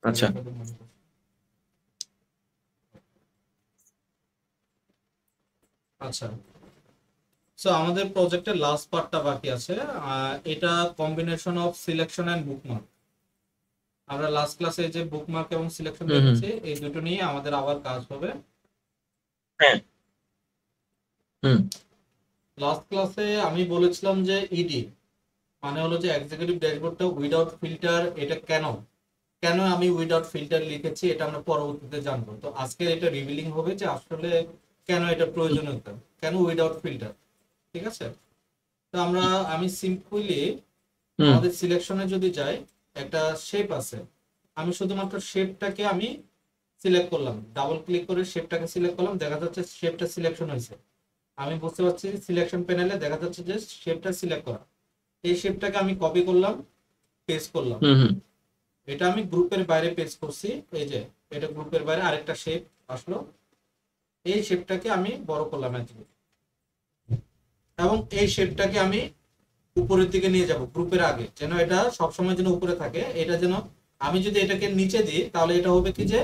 আচ্ছা। আচ্ছা, সো আমাদের প্রজেক্টের লাস্ট পার্টটা বাকি আছে। এটা combination of selection and bookmark. আমরা লাস্ট ক্লাসে যে বুকমার্ক এবং সিলেকশন হুম হুম। দেখেছি, এই দুটো নিয়ে আমাদের আবার কাজ হবে। হ্যাঁ। হুম লাস্ট ক্লাসে আমি বলেছিলাম যে ইডি মানে হলো যে এক্সিকিউটিভ ড্যাশবোর্ডটা উইদাউট ফিল্টার, এটা কেন কেন আমি উইদাউট ফিল্টার লিখেছি এটা আমরা পরবর্তীতে জানবো। তো আজকে এটা রিভিলিং হবে যে আসলে কেন এটা প্রয়োজনীয়তা, কেন উইদাউট ফিল্টার। ঠিক আছে, তো আমি সিম্পলি হুম আমাদের সিলেকশনে যদি যাই, একটা শেপ আছে, আমি শুধুমাত্র শেপটাকে আমি সিলেক্ট করলাম, ডাবল ক্লিক করে শেপটাকে সিলেক্ট করলাম, দেখা যাচ্ছে শেপটা সিলেকশন হয়েছে। আমি বুঝতে পারছি সিলেকশন প্যানেলে দেখা যাচ্ছে যে শেপটা সিলেক্ট করা। এই শেপটাকে আমি কপি করলাম, পেস্ট করলাম। হুম হুম। এটা আমি গ্রুপের বাইরে পেস্ট করছি। এই যে এটা গ্রুপের বাইরে আরেকটা শেপ আসলো, এই শেপটাকে আমি বড় করলাম এতটুকু, এবং এই শেপটাকে আমি উপরের দিকে নিয়ে যাব গ্রুপের আগে, যেন এটা সবসময় যেন উপরে থাকে। এটা যেন আমি যদি এটাকে নিচে দিই তাহলে এটা হবে কি যে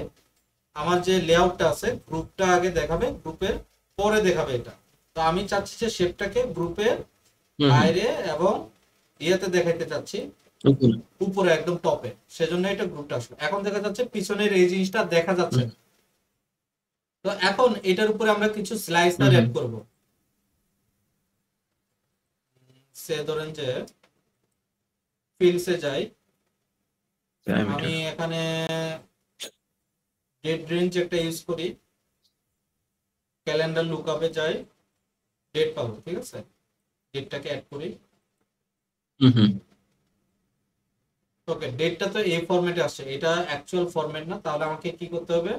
আমার যে লেআউটটা আছে গ্রুপটা আগে দেখাবে, গ্রুপের পরে দেখাবে এটা। তো আমি চাচ্ছি যে শেপটাকে গ্রুপের হুম হুম। বাইরে এবং ইয়েতে দেখাইতে চাচ্ছি, উপরে। উপরে একদম টপে। সেজন্য এটা গ্রুপটা আসলো। এখন দেখা যাচ্ছে পিছনের এই জিনিসটা দেখা যাচ্ছে হুম না। তো এখন এটার উপরে আমরা কিছু হুম স্লাইসার হুম। অ্যাড করব। সে ধরেন যে ফিল্ডসে যাই, আমি প্যারামিটার। এখানে ডেট রেঞ্জ একটা ইউজ করি, ক্যালেন্ডার লুকআপে যাই, ডেট পাবো। ঠিক আছে, ডেটটাকে অ্যাড করি। হুম হুম। ওকে, ডেটটা তো এই ফরম্যাটে আসছে, এটা অ্যাকচুয়াল ফরম্যাট না। তাহলে আমাকে কি করতে হবে,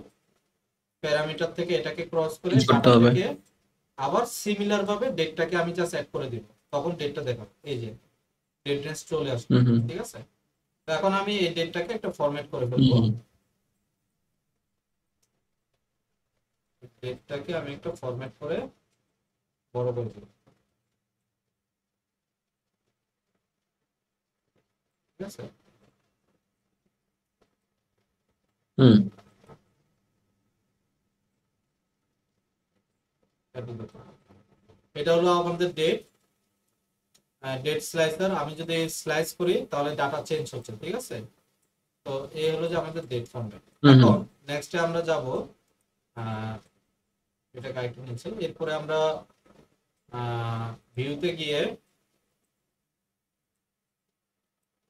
প্যারামিটার থেকে এটাকে ক্রস করে চেঞ্জ করতে ডাটাতে হবে। গিয়ে আবার সিমিলার ভাবে ডেটটাকে আমি জাস্ট অ্যাড করে দিব, তখন ডেটটা দেখাবো। এই যে ডেট রেঞ্জ চলে আসলো। হুম হুম। ঠিক আছে, তো এখন আমি এই ডেটটাকে একটা ফরম্যাট করে হুম ফেলবো। হুম। ডেটটাকে আমি একটা ফরম্যাট করে বড় করে দেবো। ঠিক আছে, হুম। এটা হলো আমাদের ডেট, ডেট স্লাইসার। আমি যদি স্লাইস করি তাহলে ডাটা চেঞ্জ হচ্ছে। ঠিক আছে, তো এই হলো যে আমাদের ডেট ফরম্যাট। হুম হুম। এখন নেক্সটে আমরা যাব, এটা কারেক্ট নিচ্ছে। এরপরে আমরা ভিউতে গিয়ে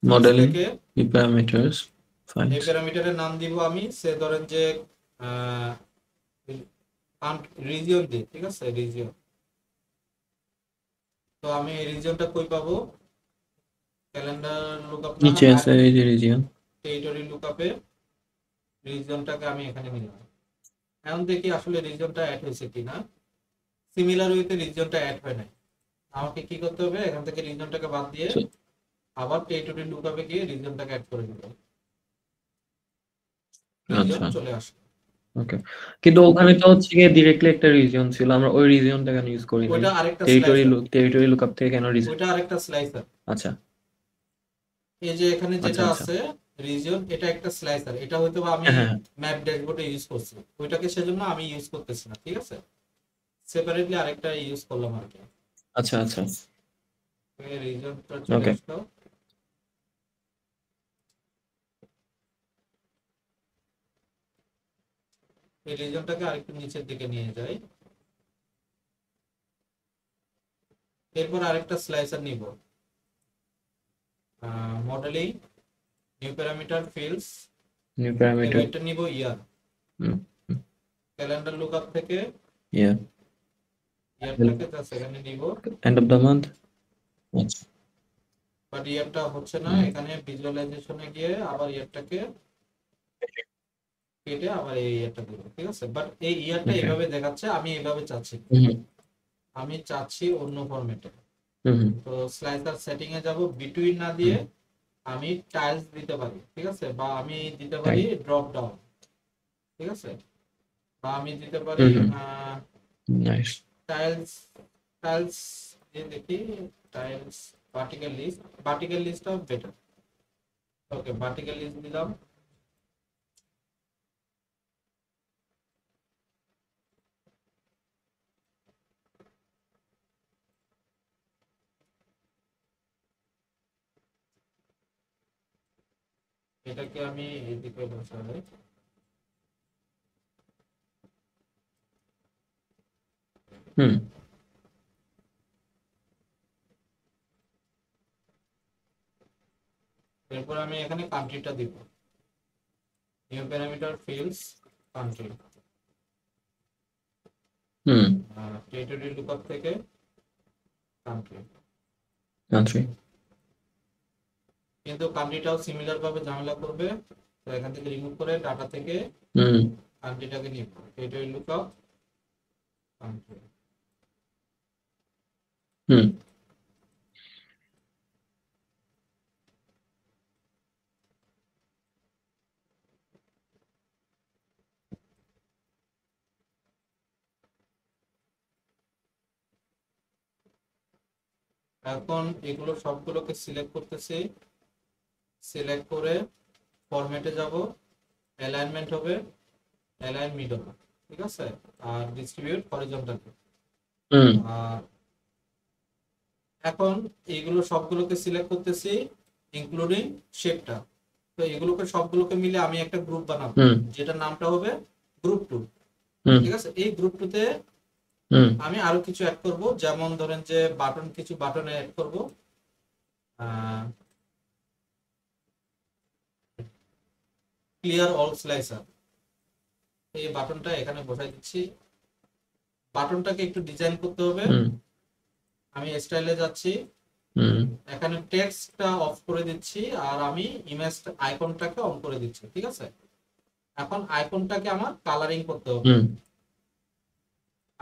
ফিল্ডস মডেলিং, থেকে প্যারামিটারস, এই ফাইলস। প্যারামিটারের নাম দিব আমি, সে ধরেন যে রিজিয়ন দিই। ঠিক আছে, রিজিয়ন। তো আমি এই রিজিয়নটা কই পাবো, ক্যালেন্ডার লুকআপ না, নিচে আছে এই যে রিজিয়ন। টেরিটরি লুকআপে রিজিয়নটাকে আমি এখানে নিলাম। এখন দেখি আসলে রিজিয়নটা অ্যাড হয়েছে কিনা। সিমিলার ওয়েতে রিজিয়নটা অ্যাড হয় নাই। আমাকে কি করতে হবে, এখান থেকে রিজিয়নটাকে বাদ দিয়ে আবার টেরিটরি লুকআপে গিয়ে রিজিয়নটাকে অ্যাড করে দিতে হবে। রিজিয়ন আচ্ছা। চলে আসে। ওকে। কিন্তু ওখানে তো হচ্ছে গিয়ে ডিরেক্টলি একটা রিজিয়ন ছিল, আমরা ওই রিজিয়নটা কেন ইউজ করি নাই? ওইটা আরেকটা টেরিটরি স্লাইসার, টেরিটরি লুকআপ থেকে কেন রিজন? ওইটা আরেকটা স্লাইসার। আচ্ছা এই যে এখানে আচ্ছা। যেটা আচ্ছা। আছে রিজিয়ন, এটা একটা স্লাইসার। এটা হয়তো বা আমি হ্যাঁ হ্যাঁ হ্যাঁ। ম্যাপ ড্যাশবোর্ডে ইউজ করছি, ওইটাকে সেজন্য আমি ইউজ করতেছি না। ঠিক আছে, সেপারেটলি আরেকটা ইউজ করলাম আর কি। আচ্ছা আচ্ছা। রিজিয়নটা চলে ওকে। আসলো। এই রিজিয়নটাকে আরেকটু নিচের দিকে নিয়ে যাই। এরপর আরেকটা স্লাইসার নিব, modelling, new parameter, fields. New parameter. এটা নিব ইয়ার, হুম। ক্যালেন্ডার লুকআপ থেকে ইয়া। ইয়ারটাকে জাস্ট এখানে নিব। End of the month. আচ্ছা। বাট ইয়ারটা হচ্ছে না, হুম এখানে ভিজুয়ালাইজেশনে গিয়ে আবার ইয়ারটাকে কেটে আবার এই ইয়ারটা দিব। ঠিক আছে, বাট এই ইয়ারটা ওকে। এইভাবে দেখাচ্ছে, আমি এইভাবে চাচ্ছি না। হুম আমি চাচ্ছি অন্য ফরম্যাটে। হুম হুম তো স্লাইসার সেটিং এ যাব, বিটুইন না দিয়ে হুম। আমি টাইলস দিতে পারি। ঠিক আছে, বা আমি দিতে তাই। পারি ড্রপ ডাউন। ঠিক আছে, বা আমি দিতে পারি হুম হুম। নাইস। টাইলস, টাইলস দিয়ে দেখি, tiles vertical, list, vertical list, vertical লিস্টটাও বেটার। ওকে, ভার্টিক্যাল লিস্ট দিলাম। এরপর আরেকটা স্লাইসার নিব, modelling, new parameter, fields. Calendar lookup থেকে ইয়ার, ইয়ারটাকে জাস্ট এখানে নিব। বাট ইয়ারটা হচ্ছে না, এখানে ভিজুয়ালাইজেশনে গিয়ে আবার ইয়ারটা দিব। ঠিক আছে, বা আমি দিতে পারি এটাকে আমি এদিকে বসাই। হুম এরপর আমি এখানে কান্ট্রিটা দিব, নিউ প্যারামিটার ফিল্ডস কান্ট্রি, হুম টেরিটরি লুকআপ থেকে কান্ট্রি। কান্ট্রি। কিন্তু কান্ট্রিটাও সিমিলার ভাবে ঝামেলা করবে, তো এখান থেকে রিমুভ করে ডাটা থেকে হুম কান্ট্রিটাকে নিব, টেরিটরি লুকআপ কান্ট্রি। হুম এখন এগুলো সবগুলোকে সিলেক্ট করতেছি, সিলেক্ট করে ফরম্যাটে যাব, অ্যালাইনমেন্ট হবে অ্যালাইন মিডল, ঠিক আছে, আর ডিস্ট্রিবিউট হরিজন্টাল। হুম আর এখন এইগুলো সবগুলোকে সিলেক্ট করতেছি ইনক্লুডিং শেপটা। তো এগুলোকে সবগুলোকে মিলে আমি একটা গ্রুপ বানাবো, হুম যেটা নামটা হবে গ্রুপ 2। হুম ঠিক আছে, এই গ্রুপ 2 তে হুম আমি আরো কিছু অ্যাড করব, যেমন ধরেন যে বাটন, কিছু বাটনে অ্যাড করব। ক্লিয়ার অল স্লাইসার, এই বাটনটা এখানে বসাই দিচ্ছি। বাটনটাকে একটু ডিজাইন করতে হবে। হুম আমি স্টাইলে যাচ্ছি, হুম এখানে টেক্সটটা অফ করে দিচ্ছি, আর আমি ইমেজ আইকনটাকে অন করে দিচ্ছি। ঠিক আছে, এখন আইকনটাকে আমার কালারিং করতে হবে। হুম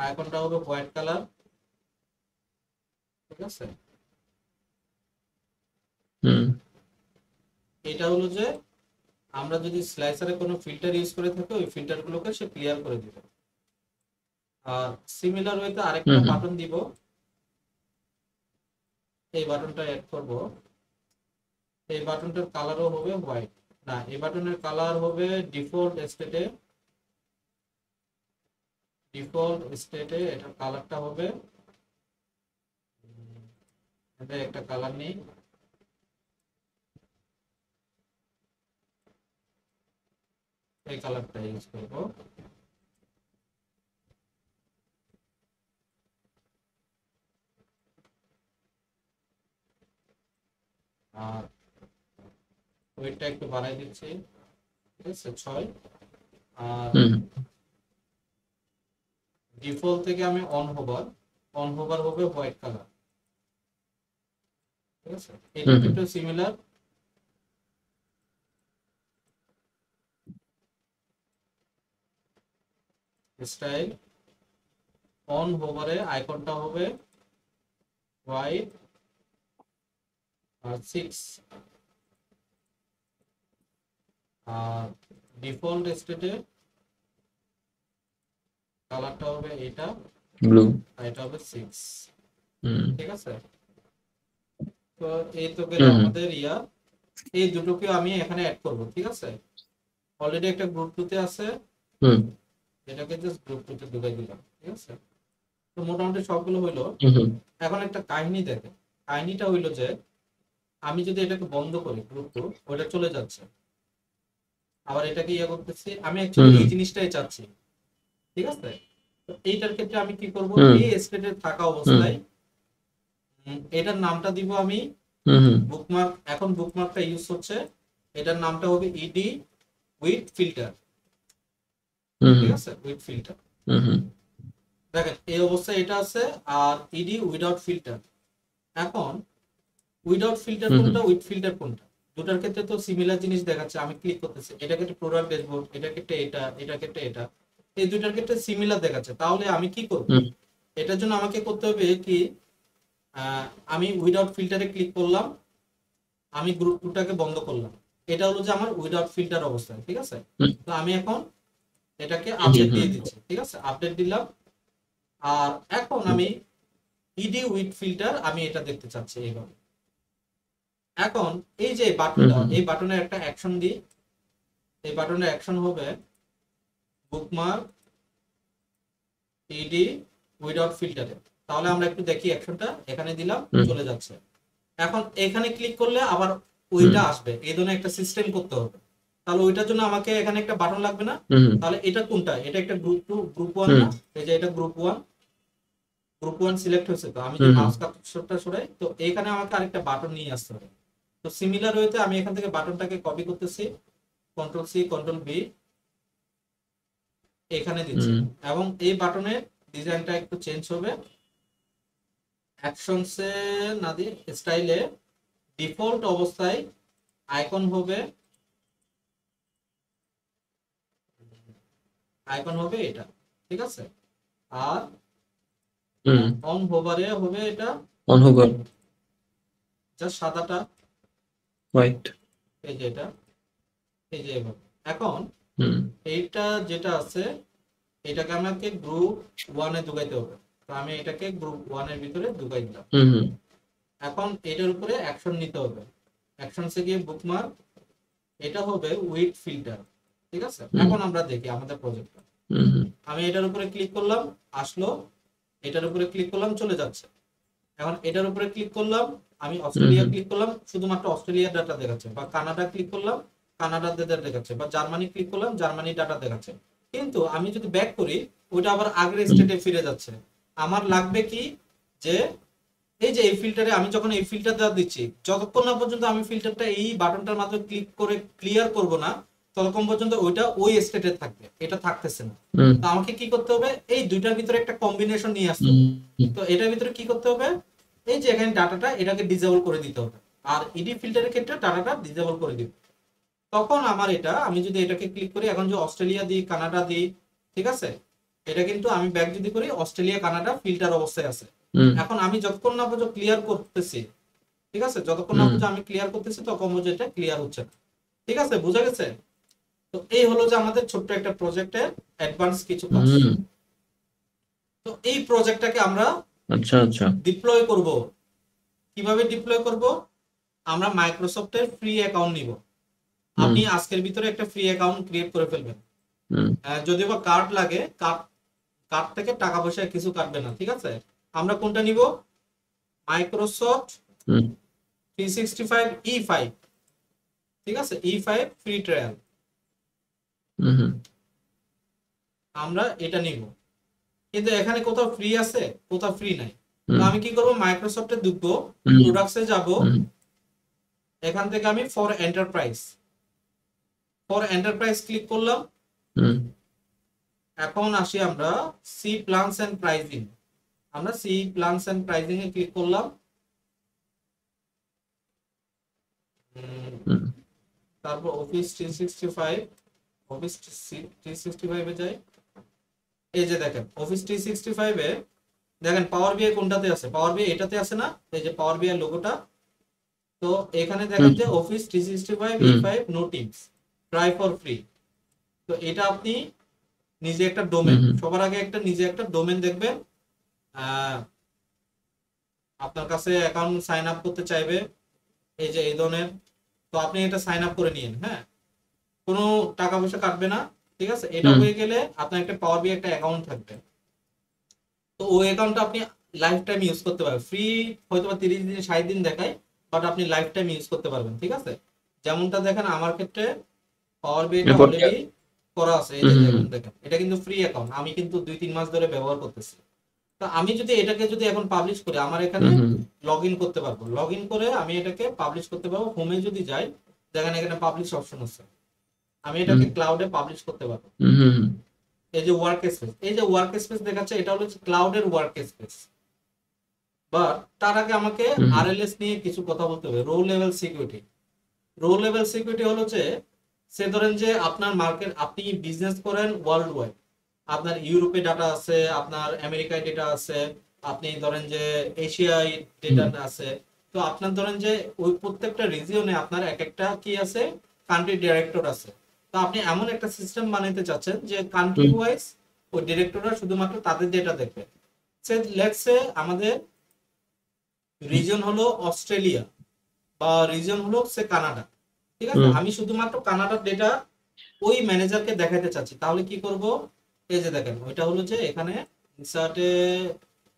আইকনটা হবে হোয়াইট কালার। ঠিক আছে, হুম এটা হলো যে আমরা যদি স্লাইসারে কোনো ফিল্টার ইউজ করে থাকি, ওই ফিল্টারগুলোকে সে ক্লিয়ার করে দিবে। আর সিমিলার ওয়েতে আরেকটা হুম বাটন দিব, এই বাটনটা অ্যাড করব। এই বাটনটার কালারও হবে হোয়াইট, না এই বাটনের কালার হবে ডিফল্ট স্টেটে এটার কালারটা হবে, এটা একটা কালার নেই, এই কালারটা ইউজ করব। আর ওয়েটটা একটু বাড়াই দিচ্ছি, ঠিক আছে 6। আর হুম ডিফল্ট থেকে আমি অন হোভার হবে হোয়াইট কালার। ঠিক আছে, এটা হুম একটু সিমিলার। স্টাইল অন হোভারে আইকনটা হবে হোয়াইট আর 6। আর ডিফল্ট স্টেটে কালারটা হবে এটা, ব্লু। আর এটা হবে 6। হুম ঠিক আছে, তো এই তো গেল হুম আমাদের এই দুটোকে আমি এখানে অ্যাড করব। ঠিক আছে, অলরেডি একটা গ্রুপ 2 তে আছে, হুম এটাকে জাস্ট গ্রুপ 2 তে ঢুকাই দিলাম। ঠিক আছে, তো মোটামুটি সবগুলো হইলো। হুম এখন একটা কাহিনী দেখে, কাহিনীটা হইলো যে আমি যদি এটাকে বন্ধ করি গ্রুপ 2, ওটা চলে যাচ্ছে, আবার এটাকে করতেছি, আমি অ্যাকচুয়ালি হুম এই জিনিসটাই চাচ্ছি। ঠিক আছে, তো এইটার ক্ষেত্রে আমি কি করব, হুম এই স্টেটে থাকা হুম অবস্থায় এটার নামটা দিব আমি হুম বুকমার্ক। এখন বুকমার্কটা ইউজ হচ্ছে, এটার নামটা হবে ইডি উইথ ফিল্টার। ঠিক আছে, উইথ ফিল্টার। হুম দেখেন এই অবস্থায় এটা আছে, আর ইডি উইদাউট ফিল্টার। এখন উইদাউট ফিল্টার কোনটা, উইথ ফিল্টার কোনটা, দুটার ক্ষেত্রে তো সিমিলার জিনিস দেখাচ্ছে। আমি ক্লিক করতেছি, এটা ক্ষেত্রে প্রোডাক্ট ড্যাশবোর্ড, এটা ক্ষেত্রে এটা ক্ষেত্রে এটা, এই দুটার ক্ষেত্রে সিমিলার দেখাচ্ছে। তাহলে আমি কি করব, হুম এটার জন্য আমাকে করতে হবে কি, আমি উইদাউট ফিল্টারে ক্লিক করলাম, আমি গ্রুপ 2টাকে বন্ধ করলাম। এটা হলো যে আমার উইদাউট ফিল্টার অবস্থা। ঠিক আছে, তো আমি এখন এটাকে আপডেট দিয়ে দিচ্ছি। ঠিক আছে, আপডেট দিলাম। আর এখন আমি ইডি উইথ ফিল্টার আমি এটা দেখতে চাচ্ছি এইভাবে। এখন এই যে বাটনটা, এই বাটনের একটা অ্যাকশন দিই। এই বাটনের অ্যাকশন হবে বুকমার্ক ইডি উইদাউট ফিল্টারে। তাহলে আমরা একটু দেখি অ্যাকশনটা, এখানে দিলাম, চলে যাচ্ছে। এখন এখানে ক্লিক করলে আবার ওইটা আসবে, এই ধরনের একটা সিস্টেম করতে হবে। তাহলে ওইটার জন্য আমাকে এখানে একটা বাটন লাগবে না? তাহলে এটা কোনটা, এটা একটা গ্রুপ টু গ্রুপ ওয়ান না? এই যে এটা group one, group one select হয়েছে। তো আমি যদি মাউস কার্সরটা সরাই, তো এখানে আমাকে আরেকটা বাটন নিয়ে আসতে হবে। তো সিমিলার ওয়েতে আমি এখান থেকে বাটনটাকে কপি করতেছি, কন্ট্রোল সি কন্ট্রোল বি এখানে দিচ্ছি, এবং এই বাটনের ডিজাইনটা একটু চেঞ্জ হবে। অ্যাকশনসে না দিয়ে স্টাইলে ডিফল্ট অবস্থায় আইকন হবে, আইকন হবে এটা, ঠিক আছে। আর অন হোভারে হবে এটা অন হোভার জাস্ট সাদাটা, রাইট, এই যে এটা, এই যে এভাবে। এখন এইটা যেটা আছে এটাকে আমাকে গ্রুপ ওয়ানে ঢুকাইতে হবে। তো আমি এটাকে গ্রুপ ওয়ানের ভিতরে ঢুকাই দিলাম। এখন এটার উপরে অ্যাকশন নিতে হবে। অ্যাকশনসে গিয়ে বুকমার্ক, এটা হবে উইড ফিল্টার, ঠিক আছে। এখন আমরা দেখি আমাদের প্রজেক্টটা। আমি এটার উপরে ক্লিক করলাম, আসলো। এটার উপরে ক্লিক করলাম, চলে যাচ্ছে। এখন এটার উপরে ক্লিক করলাম, আমি অস্ট্রেলিয়া ক্লিক করলাম, শুধুমাত্র অস্ট্রেলিয়ার ডাটা দেখাচ্ছে। বা কানাডা ক্লিক করলাম, কানাডার ডাটা দেখাচ্ছে। বা জার্মানি ক্লিক করলাম, জার্মানির ডাটা দেখাচ্ছে। কিন্তু আমি যদি ব্যাক করি, ওইটা আবার আগের স্টেটে ফিরে যাচ্ছে। আমার লাগবে কি, যে এই যে এই ফিল্টারে আমি যখন এই ফিল্টারটা দিচ্ছি, যতক্ষণ না পর্যন্ত আমি ফিল্টারটা এই বাটনটার মাধ্যমে ক্লিক করে ক্লিয়ার করব না, ততক্ষণ পর্যন্ত ওইটা ওই স্টেটে থাকবে, এটা থাকতেছে না। তো আমাকে কি করতে হবে, এই দুইটার ভিতরে একটা কম্বিনেশন নিয়ে আসতে হবে। তো এটার ভিতরে কি করতে হবে, এই যে এখানে ডাটাটা এটাকে ডিসেবল করে দিতে হবে, আর ইডি ফিল্টারের ক্ষেত্রে ডাটাটা ডিসেবল করে দিব। তখন আমার এটা, আমি যদি এটাকে ক্লিক করি, এখন যে অস্ট্রেলিয়া দিই, কানাডা দিই, ঠিক আছে, এটা কিন্তু আমি ব্যাক যদি করি, অস্ট্রেলিয়া কানাডা ফিল্টার অবস্থায় আছে। এখন আমি যতক্ষণ না পর্যন্ত ক্লিয়ার করতেছি, ঠিক আছে, যতক্ষণ না পর্যন্ত আমি ক্লিয়ার করতেছি তখন পর্যন্ত এটা ক্লিয়ার হচ্ছে না, ঠিক আছে, বোঝা গেছে? তো এই হলো যে আমাদের ছোট্ট একটা প্রজেক্টের অ্যাডভান্স কিছু কাজ। তো এই প্রজেক্টটাকে আমরা আচ্ছা আচ্ছা ডিপ্লয় করব। কিভাবে ডিপ্লয় করব? আমরা মাইক্রোসফটের ফ্রি অ্যাকাউন্ট নিব। আপনি আজকের ভিতরে একটা ফ্রি অ্যাকাউন্ট ক্রিয়েট করে ফেলবেন। যদিও বা কার্ড লাগে, কার্ড থেকে টাকা পয়সা কিছু কাটবে না, ঠিক আছে। আমরা কোনটা নিব? মাইক্রোসফট 365 E5, ঠিক আছে, E5 ফ্রি ট্রায়াল, আমরা এটা নিব। কিন্তু এখানে কোথাও ফ্রি আছে, কোথাও ফ্রি নাই। তো আমি কি করব, মাইক্রোসফটে ঢুকবো, প্রোডাক্টসে যাব, এখান থেকে আমি ফর এন্টারপ্রাইজ ক্লিক করলাম। এখন আসি আমরা সি প্ল্যানস এন্ড প্রাইজিং, আমরা সি প্ল্যানস এন্ড প্রাইজিং এ ক্লিক করলাম। তারপর অফিস 365, অফিস 365 এ যাই। এই যে দেখেন অফিস 365 এ দেখেন পাওয়ার বিআই কোনটাতে আছে, পাওয়ার বিআই এটাতে আছে না, এই যে পাওয়ার বিআই লোগোটা। তো এখানে দেখেন যে office 365 E5 no Teams try for free. তো এটা আপনি নিজে একটা ডোমেন, সবার আগে একটা নিজে একটা ডোমেন দেখবেন। আপনার কাছে অ্যাকাউন্ট সাইন আপ করতে চাইবে, এই যে এই ধরনের। তো আপনি এটা সাইন আপ করে নিন, হ্যাঁ, কোনো টাকা পয়সা কাটবে না, ঠিক আছে। এটা হয়ে গেলে আপনার একটা পাওয়ার বিআই একটা অ্যাকাউন্ট থাকবে। তো ওই অ্যাকাউন্টটা আপনি লাইফ টাইম ইউজ করতে পারবেন। ফ্রি হয়তো 30 দিন 60 দিন দেখায়, বাট আপনি লাইফ টাইম ইউজ করতে পারবেন, ঠিক আছে। যেমনটা দেখেন আমার ক্ষেত্রে পাওয়ার বিআইটা অলরেডি করা আছে, এই যে দেখেন এটা কিন্তু ফ্রি অ্যাকাউন্ট, আমি কিন্তু 2-3 মাস ধরে ব্যবহার করতেছি। তো আমি যদি এটাকে যদি এখন পাবলিশ করি, আমার এখানে লগইন করতে পারবো, লগইন করে আমি এটাকে পাবলিশ করতে পারবো। হোমে যদি যাই, দেখেন এখানে পাবলিশ অপশন আছে, আমি এটাকে ক্লাউডে পাবলিশ করতে পারবো। এই যে ওয়ার্ক স্পেস, এই যে ওয়ার্ক স্পেস দেখাচ্ছে, এটা হলো ক্লাউডের ওয়ার্ক স্পেস। বাট তার আগে আমাকে আরএলএস নিয়ে কিছু কথা বলতে হবে। Row level security, row level security হলো যে, সে ধরেন যে আপনার মার্কেট, আপনি বিজনেস করেন ওয়ার্ল্ড ওয়াইড, আপনার ইউরোপে ডাটা আছে, আপনার আমেরিকায় ডেটা আছে, আপনি ধরেন যে এশিয়ায় ডেটা আছে। তো আপনার ধরেন যে ওই প্রত্যেকটা রিজিয়নে আপনার এক একটা কি আছে, কান্ট্রি ডিরেক্টর আছে। তো আপনি এমন একটা সিস্টেম বানাইতে চাচ্ছেন যে কান্ট্রি ওয়াইজ ওই ডিরেক্টররা শুধুমাত্র তাদের ডেটা দেখবে। সে লেটস সে আমাদের রিজন হলো অস্ট্রেলিয়া, বা রিজন হলো সে কানাডা, ঠিক আছে। আমি শুধুমাত্র কানাডার ডেটা ওই ম্যানেজারকে দেখাতে চাচ্ছি। তাহলে কি করব, এই যে দেখেন ওইটা হলো যে এখানে ইনসার্টে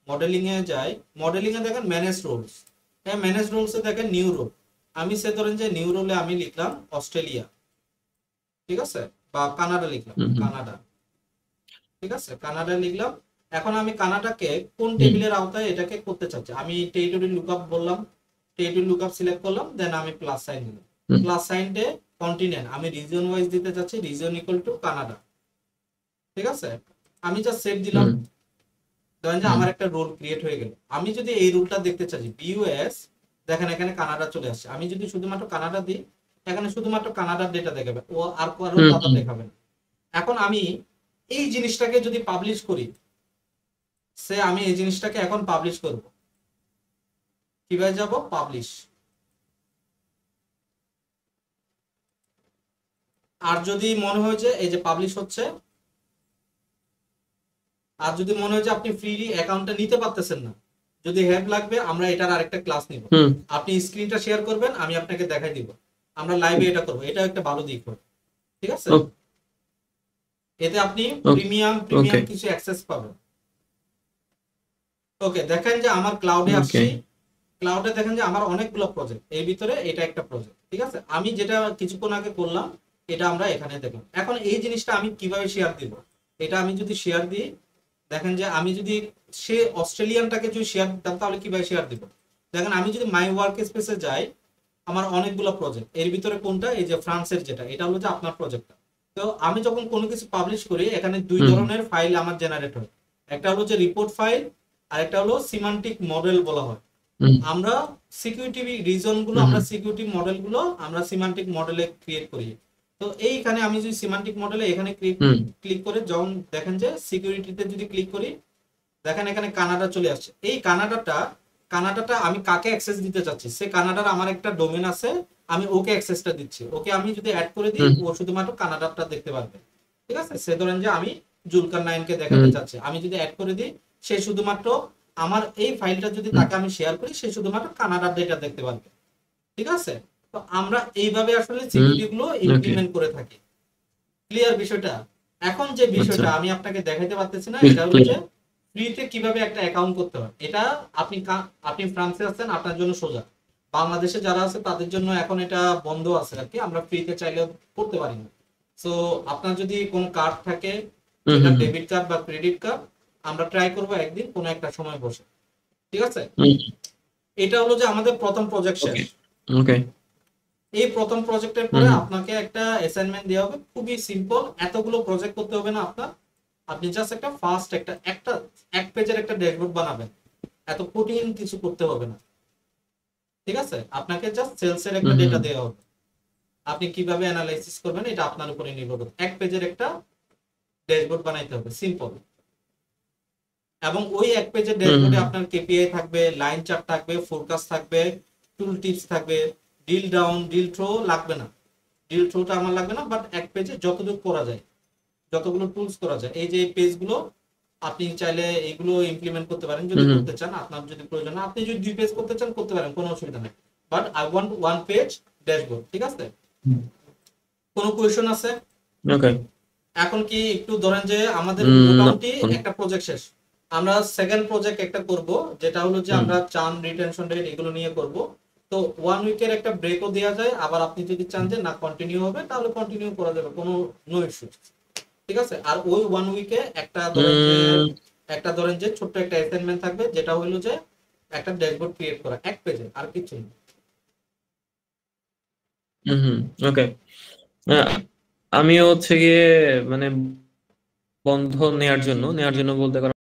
মডেলিং এ যাই, মডেলিং এ দেখেন ম্যানেজ রোলস, হ্যাঁ ম্যানেজ রোলস এ দেখেন নিউ রোল। আমি সে ধরেন যে নিউ রোলে আমি লিখলাম অস্ট্রেলিয়া, ঠিক আছে, বা কানাডা লিখলাম, হুম হুম কানাডা, ঠিক আছে, কানাডা লিখলাম। এখন আমি কানাডাকে কোন হুম টেবিলের আওতায় এটাকে করতে চাচ্ছি, আমি টেরিটরি লুকআপ বললাম, টেরিটরি লুকআপ সিলেক্ট করলাম, দেন আমি প্লাস সাইন দিলাম, হুম প্লাস সাইনটে কন্টিনেন্ট আমি রিজন ওয়াইজ দিতে চাচ্ছি, রিজন ইকুয়াল টু কানাডা, ঠিক আছে। আমি যা সেভ দিলাম, হুম ধরেন যে হুম আমার একটা রোল ক্রিয়েট হয়ে গেল। আমি যদি এই রুলটা দেখতে চাই বিইউএস, দেখেন এখানে কানাডা চলে আসছে। আমি যদি শুধুমাত্র কানাডা দিই, এখানে শুধুমাত্র কানাডার ডেটা দেখাবে, ও আর কারো হুম দাতা হুম দেখাবে না। এখন আমি এই জিনিসটাকে যদি পাবলিশ করি, সে আমি এই জিনিসটাকে এখন পাবলিশ করব, কিভাবে যাব, পাবলিশ। আর যদি মনে হয় যে এই যে পাবলিশ হচ্ছে, আর যদি মনে হয় যে আপনি ফ্রি অ্যাকাউন্টটা নিতে পারতেছেন না, যদি হেল্প লাগবে, আমরা এটার আরেকটা ক্লাস নিব, হুম আপনি স্ক্রিনটা শেয়ার করবেন, আমি আপনাকে দেখাই দিব, আমরা লাইভে এটা করবো, এটা একটা ভালো দিক হবে, ঠিক আছে। এতে আপনি প্রিমিয়াম ওকে প্রিমিয়াম কিছু অ্যাক্সেস পাবেন। ওকে, দেখেন যে আমার ক্লাউডে ওকে আসছি, ক্লাউডে দেখেন যে আমার অনেকগুলো প্রজেক্ট, এর ভিতরে এটা একটা প্রজেক্ট, ঠিক আছে। আমি যেটা কিছুক্ষণ আগে করলাম, এটা আমরা এখানে দেখলাম। এখন এই জিনিসটা আমি কিভাবে শেয়ার দিব, এটা আমি যদি শেয়ার দিই, দেখেন যে আমি যদি সে অস্ট্রেলিয়ানটাকে যদি শেয়ার দিতাম, তাহলে কিভাবে শেয়ার দিব। দেখেন আমি যদি মাই ওয়ার্ক স্পেসে যাই, আমার অনেকগুলো প্রজেক্ট, এর ভিতরে কোনটা, এই যে ফ্রান্সের যেটা, এটা হলো যে আপনার প্রজেক্টটা। তো আমি যখন কোনো কিছু পাবলিশ করি, এখানে দুই হুম ধরনের ফাইল আমার জেনারেট হয়, একটা হলো যে রিপোর্ট ফাইল, আর একটা হলো সিমান্টিক মডেল বলা হয়। হুম আমরা সিকিউরিটি রিজন গুলো, হুম আমরা সিকিউরিটি মডেল গুলো আমরা সিমান্টিক মডেলে ক্রিয়েট করি। তো এইখানে আমি যদি সিমান্টিক মডেলে এখানে হুম ক্লিক করে যখন দেখেন যে সিকিউরিটিতে যদি ক্লিক করি, দেখেন এখানে কানাডা চলে আসছে। এই কানাডাটা আমি কাকে অ্যাক্সেস দিতে চাচ্ছি, সে কানাডার আমার একটা ডোমেন আছে, আমি ওকে অ্যাক্সেসটা দিচ্ছি। ওকে আমি যদি অ্যাড করে দিই, হুম ও শুধুমাত্র কানাডাটা দেখতে পারবে, ঠিক আছে। সে ধরেন যে আমি জুলকার নাইনকে দেখাতে হুম চাচ্ছি, আমি যদি অ্যাড করে দিই, সে শুধুমাত্র আমার এই ফাইলটা যদি হুম তাকে আমি শেয়ার করি, সে শুধুমাত্র কানাডার ডেটা দেখতে পারবে, ঠিক আছে। তো আমরা এইভাবে আসলে হুম সিকিউরিটি গুলো ওকে ইমপ্লিমেন্ট করে থাকি। ক্লিয়ার বিষয়টা? এখন যে আচ্ছা বিষয়টা আমি আপনাকে দেখাতে পারতেছি না, এটা হলো যে ক্লিয়ার ফ্রিতে কিভাবে একটা অ্যাকাউন্ট করতে হয়। এটা আপনি আপনি ফ্রান্সে আছেন, আপনার জন্য সোজা। বাংলাদেশে যারা আছে তাদের জন্য এখন এটা বন্ধ আছে আর কি, আমরা ফ্রিতে চাইলে করতে পারি না। সো আপনার যদি কোনো কার্ড থাকে, হুম সেটা হুম ডেবিট কার্ড বা ক্রেডিট কার্ড, আমরা ট্রাই করব একদিন কোনো একটা সময় বসে, ঠিক আছে। হুম এটা হলো যে আমাদের প্রথম প্রজেক্ট শেষ। ওকে ওকে এই প্রথম প্রজেক্টের হুম পরে হুম আপনাকে একটা অ্যাসাইনমেন্ট দেওয়া হবে, খুবই সিম্পল, এতগুলো প্রজেক্ট করতে হবে না আপনার। আপনি জাস্ট একটা ফার্স্ট একটা এক পেজের একটা ড্যাশবোর্ড বানাবেন, এত কঠিন কিছু করতে হবে না, ঠিক আছে। আপনাকে জাস্ট সেলস এর একটা হুম ডেটা হুম দেওয়া হবে, আপনি কিভাবে অ্যানালাইসিস করবেন এটা আপনার উপরে নির্ভর করে। এক পেজের একটা ড্যাশবোর্ড বানাইতে হবে, সিম্পল। এবং ওই এক পেজের হুম ড্যাশবোর্ডে হুম আপনার কেপিআই থাকবে, লাইন চার্ট থাকবে, ফোরকাস্ট থাকবে, টুল টিপস থাকবে। ডিল ডাউন ডিল থ্রো লাগবে না, ডিল থ্রোটা আমার লাগবে না, বাট এক পেজে যতটুকু করা যায়, যতগুলো টুলস করা যায়, এই যে পেজগুলো আপনি চাইলে এগুলো ইমপ্লিমেন্ট করতে পারেন যদি হুম হুম করতে চান। আপনার যদি প্রয়োজন হয়, আপনি যদি 2 পেজ করতে চান করতে পারেন, কোনো অসুবিধা নেই। But I want one page dashboard, ঠিক আছে। কোনো কোয়েশন আছে? ওকে এখন কি একটু ধরেন যে আমাদের না মোটামুটি একটা প্রজেক্ট শেষ, আমরা সেকেন্ড প্রজেক্ট একটা করব, যেটা হলো যে হুম আমরা চান রিটেনশন রেট এগুলো নিয়ে করব। তো 1 উইকের একটা ব্রেকও দেওয়া যায়, আবার আপনি যদি চান যে না কন্টিনিউ হবে, তাহলে কন্টিনিউ করা যাবে, কোনো নো ইস্যু, ঠিক আছে। আর ওই 1 উইকে উম, একটা ধরেন যে ছোট্ট একটা অ্যাসাইনমেন্ট থাকবে, যেটা হলো যে একটা ড্যাশবোর্ড ক্রিয়েট করা এক পেজে, আর কিছু না। হুম হুম ওকে আমিও হচ্ছে গিয়ে মানে বন্ধ নেয়ার জন্য বলতে পারো